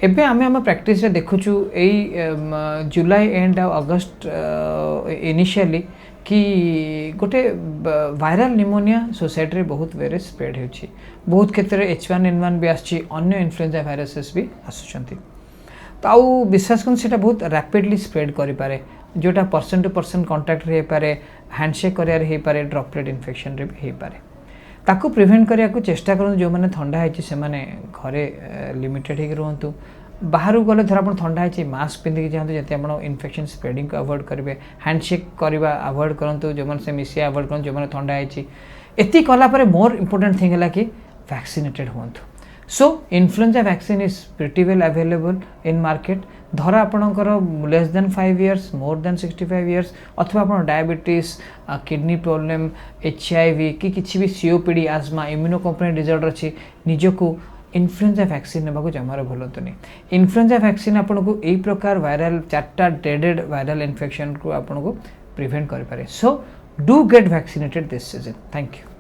एबे आमे आम प्रैक्टिस रे देखुछु जुलाई एंड अगस्त इनिशियली कि गोटे वायरल निमोनिया सोसाइटी रे बहुत वेरे स्प्रेड होछि। बहुत क्षेत्र में H1N1 भी आछि, अन्य इन्फ्लुएंजा वायरसेस भी आसुचंती। तो आउ विश्वास करन सेटा बहुत रैपिडली स्प्रेड करि पारे, जोटा पर्सन टू पर्सन कांटेक्ट रे पारे, हैंडशेक करिया रे पारे, ड्रॉपलेट इन्फेक्शन रे भी पारे। ताकू प्रिवेंट करिया को चेष्टा करन जो माने ठंडा है से माने घरे लिमिटेड हे रहंतु। बाहर गले धर आप ठंडा है मास्क पिंधिक जातु जति आप इन्फेक्शन स्प्रेडिंग को अवॉइड करेंगे। हैंडशेक करवा अवॉइड करूँ, जो मैंने से मिसिया अवॉइड करूँ, जो मैंने ठंडा है एति कलापर मोर इंपोर्टेंट थिंग है कि वैक्सीनेटेड हूँ। So influenza vaccine is pretty well available in market. धर आपणकर less than 5 years, more than 65 years, अथवा आप डायबिटीज, किडनी प्रॉब्लम, HIV कि किसी भी COPD, आस्मा, इम्यूनोकम्प्रेनेंट डिसऑर्डर अच्छी निजको इन्फ्लुएंजा वैक्सीन नेबाको जमार भूलतुनि। इन्फ्लुएंजा वैक्सीन आपको यही प्रकार वायरल 4टा ड्रेडेड वायरल इन्फेक्शन को आपको प्रिवेंट कर पारे। So do get vaccinated this season. Thank you.